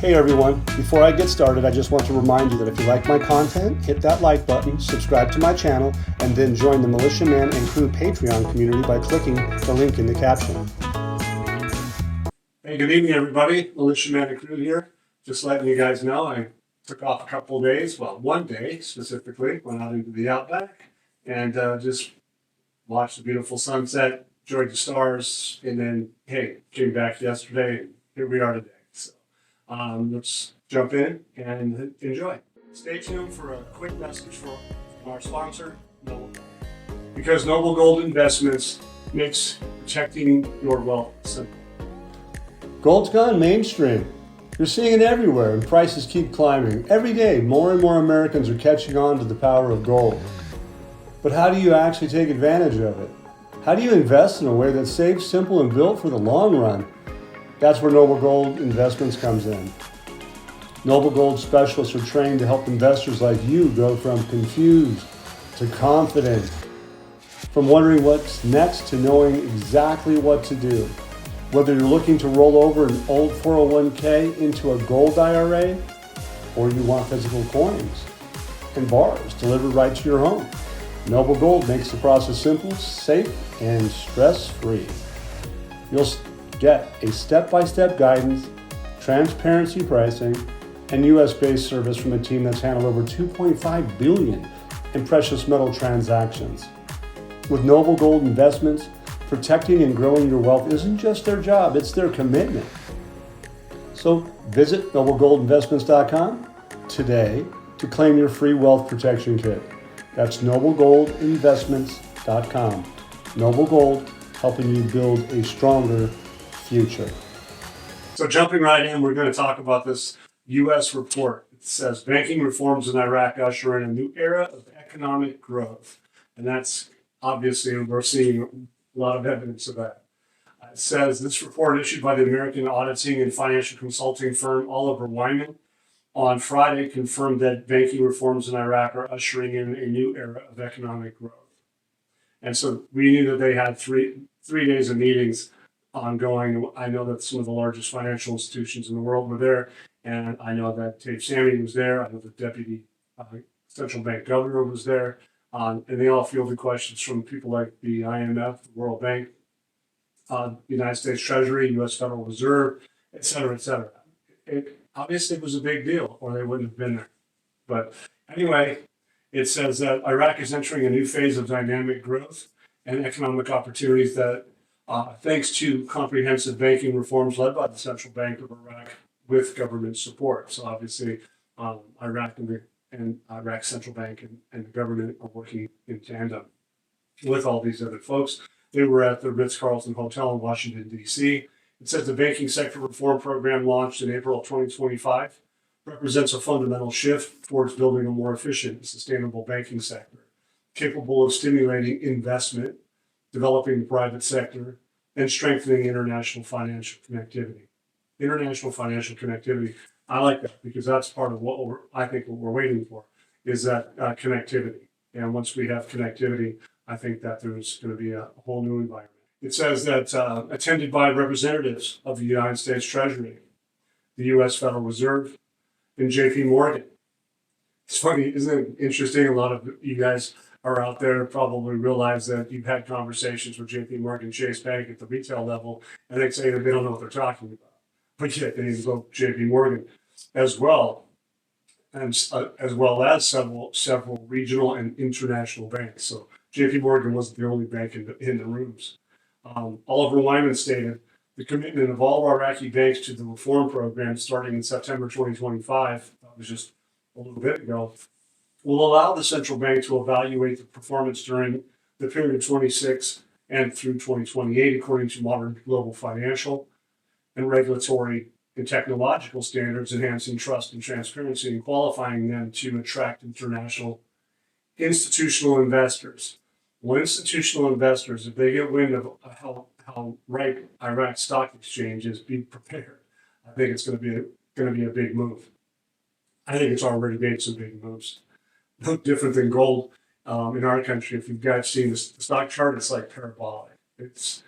Hey everyone, before I get started, I just want to remind you that if you like my content, hit that like button, subscribe to my channel, and then join the Militia Man and Crew Patreon community by clicking the link in the caption. Hey, good evening everybody. Militia Man and Crew here. Just letting you guys know I took off a couple of days, well, one day specifically, went out into the outback and just watched the beautiful sunset, enjoyed the stars, and then, hey, came back yesterday and here we are today. Let's jump in and enjoy. Stay tuned for a quick message from our sponsor, Noble. Because Noble Gold Investments makes protecting your wealth simple. Gold's gone mainstream. You're seeing it everywhere and prices keep climbing. Every day, more and more Americans are catching on to the power of gold. But how do you actually take advantage of it? How do you invest in a way that's safe, simple, and built for the long run? That's where Noble Gold Investments comes in. Noble Gold specialists are trained to help investors like you go from confused to confident, from wondering what's next to knowing exactly what to do. Whether you're looking to roll over an old 401k into a gold IRA, or you want physical coins and bars delivered right to your home, Noble Gold makes the process simple, safe, and stress-free. You'll get a step-by-step guidance, transparency pricing, and US-based service from a team that's handled over $2.5 billion in precious metal transactions. With Noble Gold Investments, protecting and growing your wealth isn't just their job, it's their commitment. So visit noblegoldinvestments.com today to claim your free wealth protection kit. That's noblegoldinvestments.com. Noble Gold, helping you build a stronger future. So jumping right in, we're going to talk about this U.S. report. It says banking reforms in Iraq usher in a new era of economic growth. And that's obviously, we're seeing a lot of evidence of that. It says this report issued by the American auditing and financial consulting firm Oliver Wyman on Friday confirmed that banking reforms in Iraq are ushering in a new era of economic growth. And so we knew that they had three days of meetings ongoing. I know that some of the largest financial institutions in the world were there, and I know that Tate Sammy was there. I know the deputy central bank governor was there, and they all fielded questions from people like the IMF, the World Bank, the United States Treasury, U.S. Federal Reserve, et cetera, et cetera. It obviously was a big deal, or they wouldn't have been there. But anyway, it says that Iraq is entering a new phase of dynamic growth and economic opportunities that thanks to comprehensive banking reforms led by the Central Bank of Iraq with government support. So obviously, Iraq and Iraq's central bank and the government are working in tandem with all these other folks. They were at the Ritz-Carlton Hotel in Washington, D.C. It says the banking sector reform program launched in April of 2025 represents a fundamental shift towards building a more efficient and sustainable banking sector, capable of stimulating investment, developing the private sector, and strengthening international financial connectivity. International financial connectivity, I like that because that's part of what we're waiting for, is that connectivity. And once we have connectivity, I think that there's going to be a whole new environment. It says that attended by representatives of the United States Treasury, the U.S. Federal Reserve, and J.P. Morgan. It's funny, isn't it interesting? A lot of you guys are out there probably realize that you've had conversations with J.P. Morgan Chase Bank at the retail level, and they say that they don't know what they're talking about. But yet they invoke J.P. Morgan as well, and as well as several regional and international banks. So J.P. Morgan wasn't the only bank in the rooms. Oliver Wyman stated, the commitment of all Iraqi banks to the reform program starting in September 2025, that was just a little bit ago, will allow the central bank to evaluate the performance during the period of 26 and through 2028, according to modern global financial and regulatory and technological standards, enhancing trust and transparency and qualifying them to attract international institutional investors. Well, institutional investors, if they get wind of how ripe Iraq Stock Exchange is, be prepared. I think it's going to be a big move. I think it's already made some big moves. No different than gold in our country. If you guys seen the stock chart, it's like parabolic. It's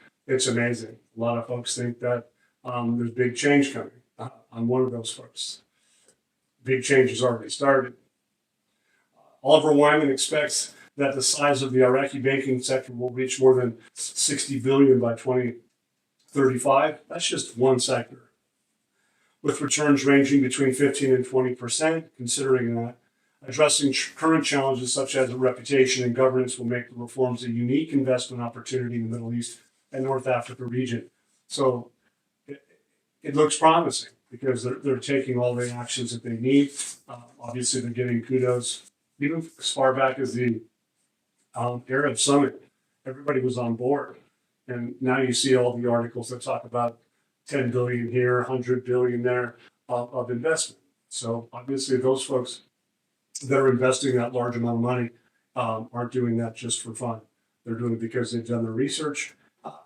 amazing. A lot of folks think that there's big change coming. I'm one of those folks. Big change has already started. Oliver Wyman expects that the size of the Iraqi banking sector will reach more than 60 billion by 2035. That's just one sector, with returns ranging between 15 and 20%. Considering that, addressing current challenges such as reputation and governance will make the reforms a unique investment opportunity in the Middle East and North Africa region. So it looks promising because they're taking all the actions that they need. Obviously, they're getting kudos. Even as far back as the Arab Summit, everybody was on board. And now you see all the articles that talk about 10 billion here, 100 billion there of investment. So obviously, those folks that are investing that large amount of money aren't doing that just for fun. They're doing it because they've done their research.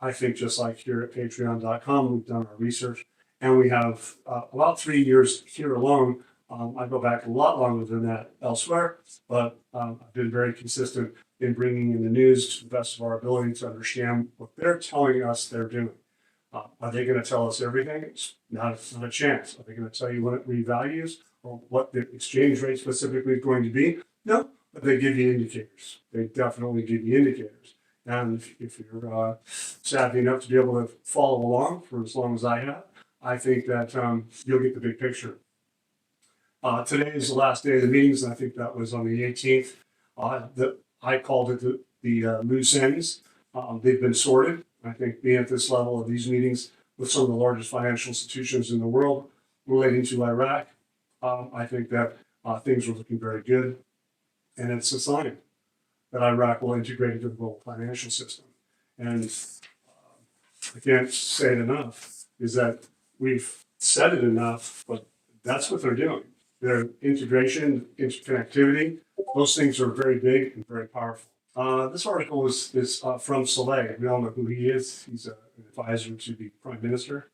I think just like here at patreon.com, we've done our research. And we have about 3 years here alone. I go back a lot longer than that elsewhere, but I've been very consistent in bringing in the news to the best of our ability to understand what they're telling us they're doing. Are they going to tell us everything? It's not a chance. Are they going to tell you when it revalues or what the exchange rate specifically is going to be? No, but they give you indicators. They definitely give you indicators. And if you're savvy enough to be able to follow along for as long as I have, I think that you'll get the big picture. Today is the last day of the meetings, and I think that was on the 18th. I called it the loose ends. They've been sorted. I think being at this level of these meetings with some of the largest financial institutions in the world relating to Iraq, I think that things are looking very good. And it's a sign that Iraq will integrate into the global financial system. And I can't say it enough, is that we've said it enough, but that's what they're doing. Their integration, interconnectivity, those things are very big and very powerful. This article is from Saleh. We all know who he is. He's an advisor to the prime minister.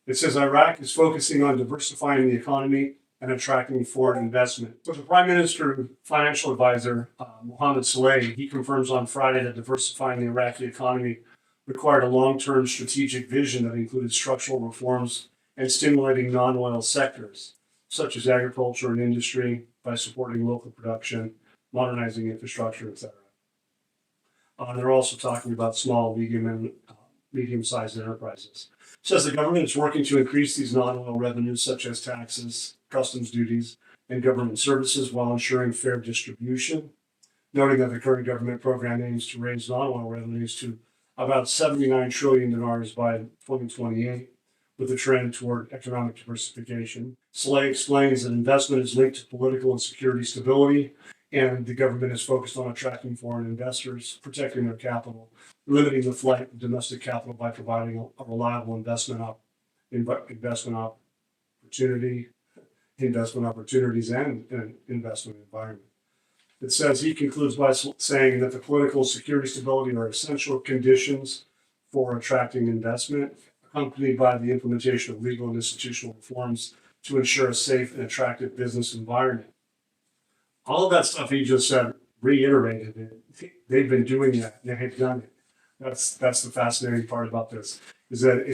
It says Iraq is focusing on diversifying the economy and attracting foreign investment. So the prime minister financial advisor, Mohammed Saleh, he confirms on Friday that diversifying the Iraqi economy required a long-term strategic vision that included structural reforms and stimulating non-oil sectors, such as agriculture and industry, by supporting local production, modernizing infrastructure, etc. They're also talking about small, medium, and medium-sized enterprises. It says the government is working to increase these non-oil revenues, such as taxes, customs duties, and government services, while ensuring fair distribution, noting that the current government program aims to raise non-oil revenues to about 79 trillion dinars by 2028, with a trend toward economic diversification. Saleh explains that investment is linked to political and security stability, and the government is focused on attracting foreign investors, protecting their capital, limiting the flight of domestic capital by providing a reliable investment opportunities and an investment environment. It says he concludes by saying that the political security stability are essential conditions for attracting investment, accompanied by the implementation of legal and institutional reforms to ensure a safe and attractive business environment. All of that stuff he just said, reiterated it. They've been doing that. They have done it. That's the fascinating part about this, is that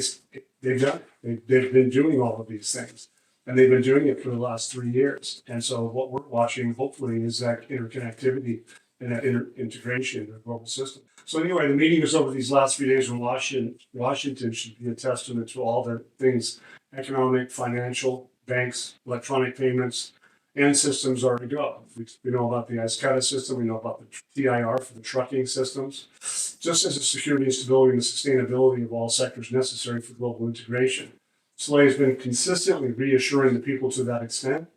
they've done it. They've been doing all of these things, and they've been doing it for the last 3 years. And so what we're watching, hopefully, is that interconnectivity and that integration in the global system. So anyway, the meeting is over these last few days in Washington. Washington should be a testament to all the things economic, financial, banks, electronic payments, and systems are to go. We know about the IQD system. We know about the TIR for the trucking systems. Just as the security and stability and the sustainability of all sectors necessary for global integration. Saleh has been consistently reassuring the people to that extent.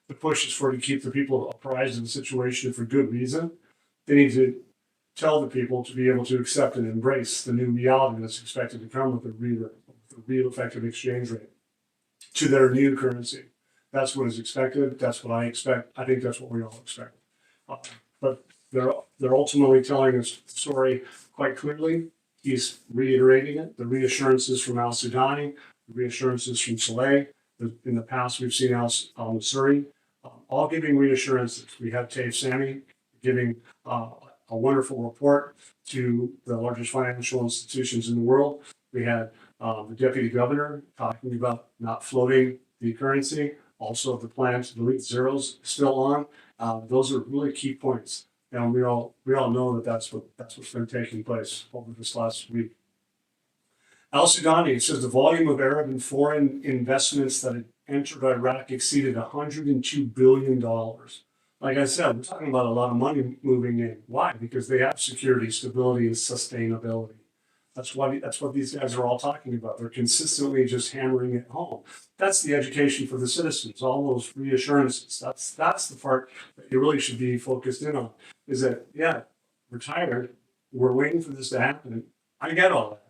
The push is to keep the people apprised of the situation for good reason. They need to tell the people to be able to accept and embrace the new reality that's expected to come with the real effective exchange rate to their new currency. That's what is expected. That's what I expect. I think that's what we all expect. But they're ultimately telling us the story quite clearly. He's reiterating it. The reassurances from Al Sudani, the reassurances from Saleh. In the past, we've seen Al Masuri, all giving reassurances. We have Taif Sami giving a wonderful report to the largest financial institutions in the world. We had The deputy governor talking about not floating the currency, also the plan to delete zeros still on. Those are really key points. And we all know that that's what's been taking place over this last week. Al Sudani says the volume of Arab and foreign investments that had entered Iraq exceeded $102 billion. Like I said, we're talking about a lot of money moving in. Why? Because they have security, stability, and sustainability. That's what these guys are all talking about. They're consistently just hammering it home. That's the education for the citizens, all those reassurances. That's the part that you really should be focused in on. Is that, yeah, we're tired. We're waiting for this to happen. I get all that.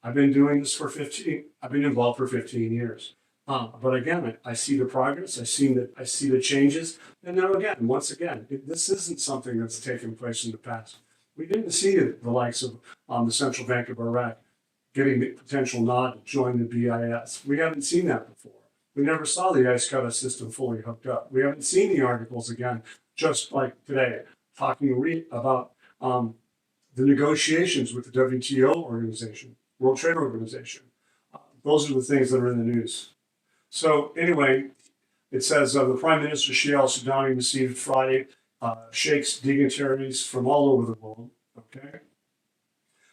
I've been doing this for 15. I've been involved for 15 years. But again, I see the progress. I see the changes. And now once again, this isn't something that's taken place in the past. We didn't see the likes of the Central Bank of Iraq getting the potential nod to join the BIS. We haven't seen that before. We never saw the ICE cutter system fully hooked up. We haven't seen the articles again, just like today, talking about the negotiations with the WTO organization, World Trade Organization. Those are the things that are in the news. So anyway, it says the Prime Minister Sheikh al-Sudani received Friday sheikhs, dignitaries from all over the world. Okay,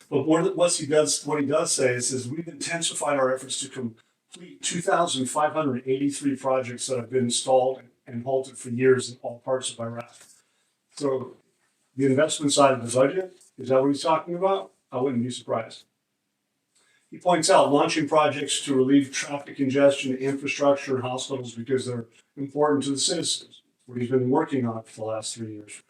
but what he does say is we've intensified our efforts to complete 2,583 projects that have been installed and halted for years in all parts of Iraq. So the investment side of the budget, is that what he's talking about? I wouldn't be surprised. He points out launching projects to relieve traffic congestion, infrastructure, and hospitals because they're important to the citizens. What he's been working on for the last 3 years.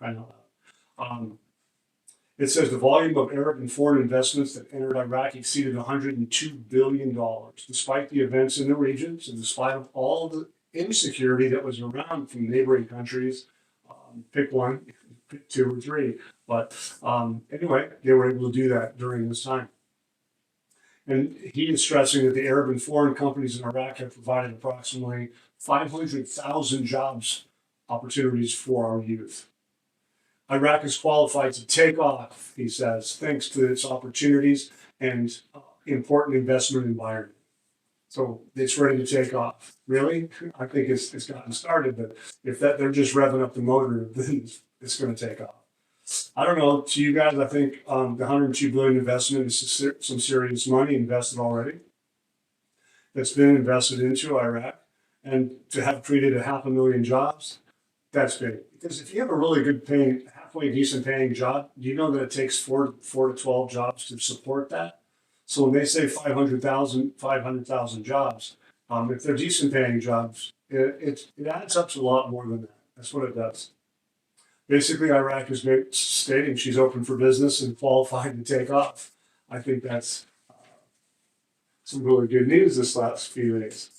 It says the volume of Arab and foreign investments that entered Iraq exceeded $102 billion, despite the events in the regions and despite of all the insecurity that was around from neighboring countries. Pick one, pick two or three. But anyway, they were able to do that during this time. And he is stressing that the Arab and foreign companies in Iraq have provided approximately 500,000 jobs opportunities for our youth. Iraq is qualified to take off, he says, thanks to its opportunities and important investment environment. So it's ready to take off. Really? I think it's gotten started, but if they're just revving up the motor, then it's going to take off. I don't know. To you guys, I think the $102 billion investment is some serious money invested already. That's been invested into Iraq, and to have created 500,000 jobs, that's big. Because if you have a really good paying, halfway decent paying job, you know that it takes four to 12 jobs to support that. So when they say 500,000 jobs, if they're decent paying jobs, it adds up to a lot more than that. That's what it does. Basically, Iraq is stating she's open for business and qualified to take off. I think that's some really good news this last few days.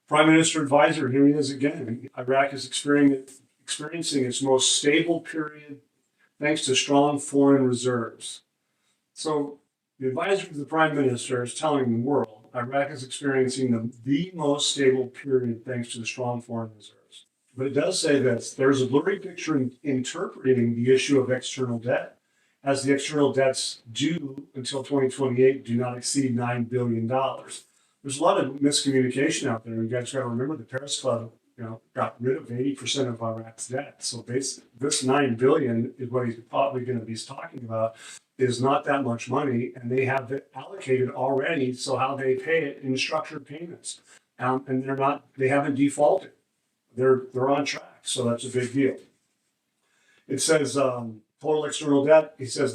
Prime Minister Advisor, here he is again. Iraq is experiencing its most stable period thanks to strong foreign reserves. So the advisor to the Prime Minister is telling the world Iraq is experiencing the most stable period thanks to the strong foreign reserves. But it does say this, there's a blurry picture in interpreting the issue of external debt, as the external debts due until 2028 do not exceed $9 billion. There's a lot of miscommunication out there. You guys got to remember the Paris Club, got rid of 80% of Iraq's debt. So this $9 billion is what he's probably going to be talking about is not that much money, and they have it allocated already. So how they pay it in structured payments, and they haven't defaulted. They're on track, so that's a big deal. It says total external debt. He says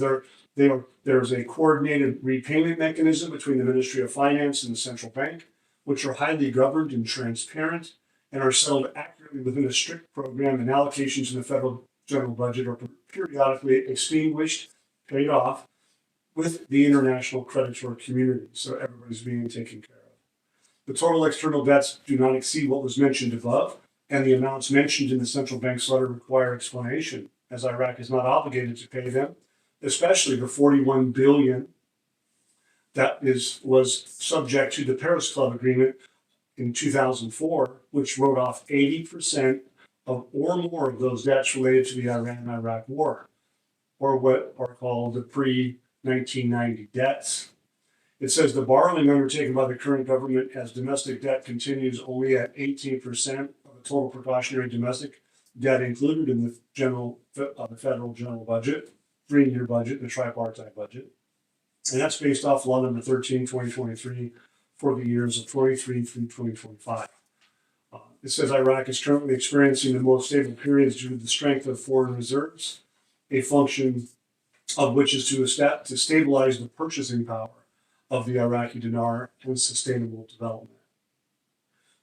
there's a coordinated repayment mechanism between the Ministry of Finance and the central bank, which are highly governed and transparent and are settled accurately within a strict program, and allocations in the federal general budget are periodically extinguished, paid off with the international creditor community. So everybody's being taken care of. The total external debts do not exceed what was mentioned above, and the amounts mentioned in the central bank's letter require explanation, as Iraq is not obligated to pay them, especially the $41 billion that was subject to the Paris Club agreement in 2004, which wrote off 80% or more of those debts related to the Iran-Iraq war, or what are called the pre-1990 debts. It says the borrowing undertaken by the current government as domestic debt continues only at 18% of the total precautionary domestic debt included in the federal general budget, 3-year budget, and the tripartite budget. And that's based off law number 13, 2023 for the years of 23 through 2025. It says Iraq is currently experiencing the most stable periods due to the strength of foreign reserves, a function of which is to stabilize the purchasing power of the Iraqi dinar and sustainable development.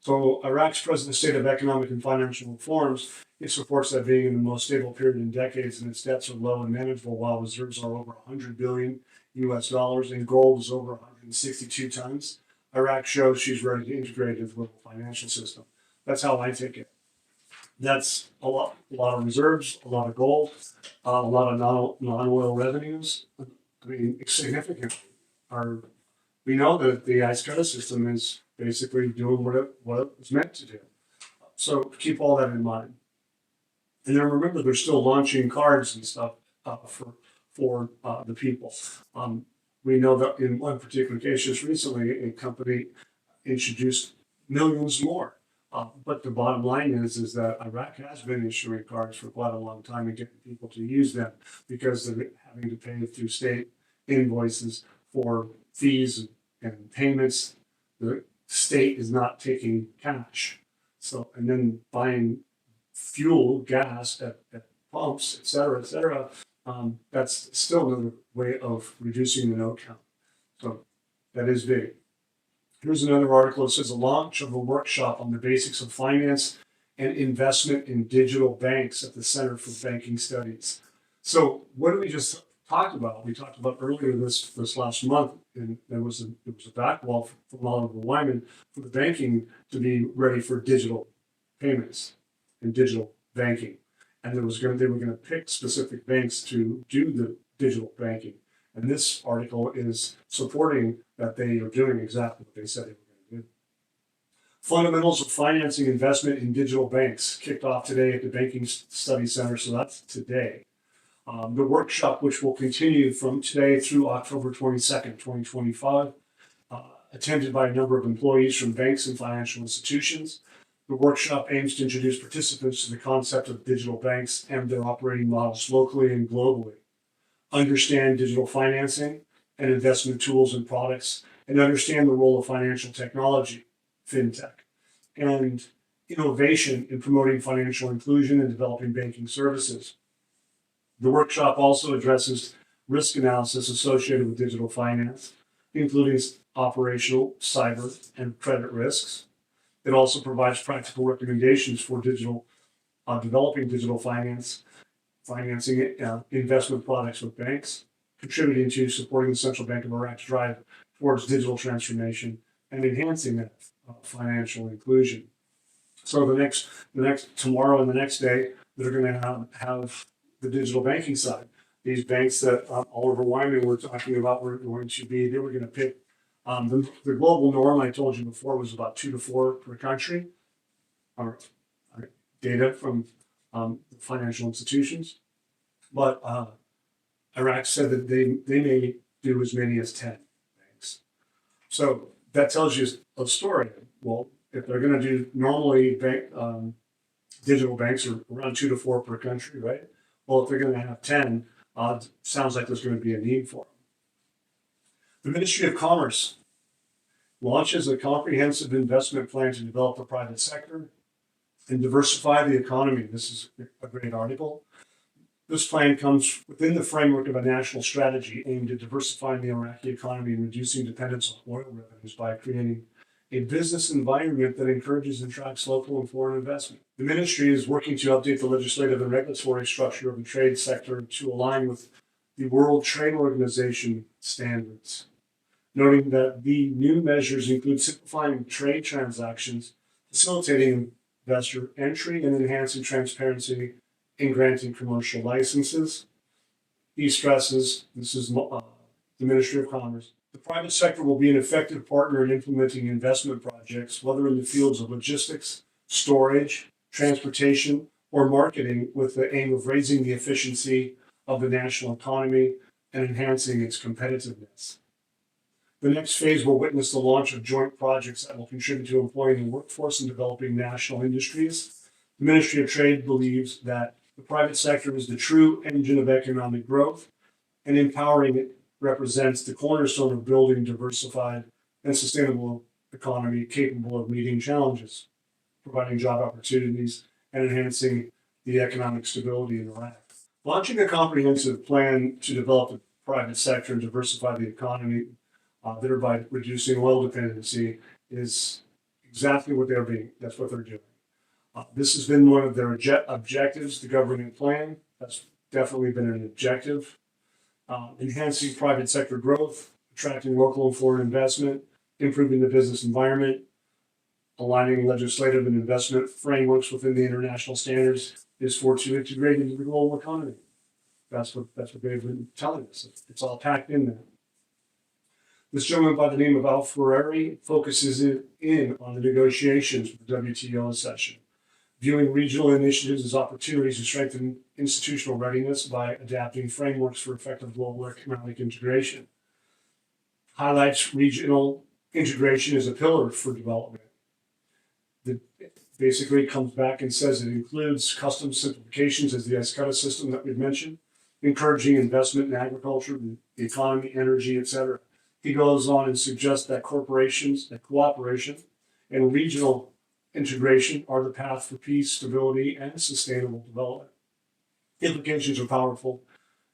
So Iraq's present state of economic and financial reforms, it supports that being in the most stable period in decades, and its debts are low and manageable, while reserves are over 100 billion US dollars and gold is over 162 tons. Iraq shows she's ready to integrate into the global financial system. That's how I take it. That's a lot of reserves, a lot of gold, a lot of non-oil revenues. I mean, significant. We know that the ICE credit system is basically doing what it was meant to do. So keep all that in mind. And then remember, they're still launching cards and stuff for the people. We know that in one particular case, just recently, a company introduced millions more. But the bottom line is that Iraq has been issuing cards for quite a long time and getting people to use them because they're having to pay through state invoices for fees and payments. The state is not taking cash. So, and then buying fuel, gas at pumps, et cetera, that's still another way of reducing the note count. So that is big. Here's another article. It says a launch of a workshop on the basics of finance and investment in digital banks at the Center for Banking Studies. So what did we just talk about? We talked about earlier this last month, and there was a back wall from Oliver Wyman for the banking to be ready for digital payments and digital banking. And they were going to pick specific banks to do the digital banking. And this article is supporting that they are doing exactly what they said they were going to do. Fundamentals of financing investment in digital banks kicked off today at the Banking Study Center, so that's today. The workshop, which will continue from today through October 22nd, 2025, attended by a number of employees from banks and financial institutions. The workshop aims to introduce participants to the concept of digital banks and their operating models locally and globally, understand digital financing and investment tools and products, and understand the role of financial technology, fintech, and innovation in promoting financial inclusion and developing banking services. The workshop also addresses risk analysis associated with digital finance, including operational, cyber, and credit risks. It also provides practical recommendations for developing digital financing investment products with banks, contributing to supporting the Central Bank of Iraq's drive towards digital transformation and enhancing that financial inclusion. So the next tomorrow and the next day, they're going to have the digital banking side. These banks that Oliver Wyman were talking about were going to pick the global norm. I told you before was about 2 to 4 per country. Our data from financial institutions, but Iraq said that they may do as many as 10 banks. So that tells you a story. Well, if they're going to do normally digital banks are around 2 to 4 per country, right? Well, if they're going to have 10, sounds like there's going to be a need for them. The Ministry of Commerce launches a comprehensive investment plan to develop the private sector and diversify the economy. This is a great article. This plan comes within the framework of a national strategy aimed at diversifying the Iraqi economy and reducing dependence on oil revenues by creating a business environment that encourages and attracts local and foreign investment. The ministry is working to update the legislative and regulatory structure of the trade sector to align with the World Trade Organization standards, noting that the new measures include simplifying trade transactions, facilitating investor entry, and enhancing transparency in granting commercial licenses. He stresses, this is the Ministry of Commerce, the private sector will be an effective partner in implementing investment projects, whether in the fields of logistics, storage, transportation, or marketing, with the aim of raising the efficiency of the national economy and enhancing its competitiveness. The next phase will witness the launch of joint projects that will contribute to employing the workforce and developing national industries. The Ministry of Trade believes that the private sector is the true engine of economic growth, and empowering it represents the cornerstone of building a diversified and sustainable economy capable of meeting challenges, providing job opportunities, and enhancing the economic stability in Iraq. Launching a comprehensive plan to develop the private sector and diversify the economy, thereby reducing oil dependency, is exactly what that's what they're doing. This has been one of their objectives, the government plan. That's definitely been an objective. Enhancing private sector growth, attracting local and foreign investment, improving the business environment, aligning legislative and investment frameworks within the international standards is for to integrate into the global economy. That's what they've been telling us. It's all packed in there. This gentleman by the name of Al-Ferrari focuses in on the negotiations with the WTO session, viewing regional initiatives as opportunities to strengthen institutional readiness by adapting frameworks for effective global economic integration. Highlights regional integration as a pillar for development. It basically comes back and says it includes customs simplifications as the IQD system that we've mentioned, encouraging investment in agriculture, the economy, energy, etc. He goes on and suggests that cooperation, and regional integration are the path for peace, stability, and sustainable development. Implications are powerful,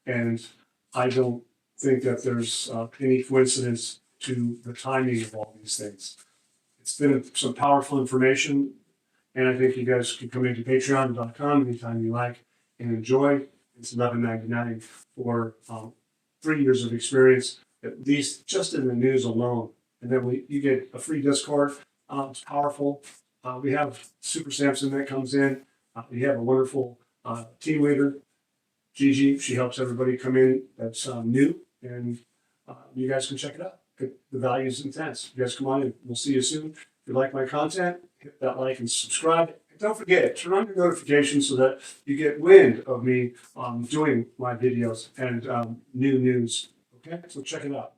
and I don't think that there's any coincidence to the timing of all these things. It's been some powerful information, and I think you guys can come into patreon.com anytime you like and enjoy. It's $11.99 for 3 years of experience, at least just in the news alone. And then you get a free Discord. It's powerful. We have Super Samson that comes in. We have a wonderful team leader, Gigi. She helps everybody come in that's new, and you guys can check it out. The value is intense. You guys come on in. We'll see you soon. If you like my content, hit that like and subscribe. And don't forget, turn on your notifications so that you get wind of me doing my videos and new news. Okay, so check it out.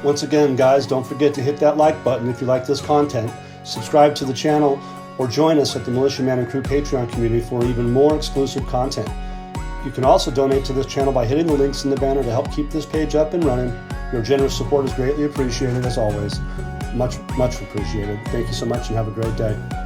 Once again, guys, don't forget to hit that like button if you like this content. Subscribe to the channel or join us at the Militia Man and Crew Patreon community for even more exclusive content. You can also donate to this channel by hitting the links in the banner to help keep this page up and running. Your generous support is greatly appreciated, as always. Much, much appreciated. Thank you so much and have a great day.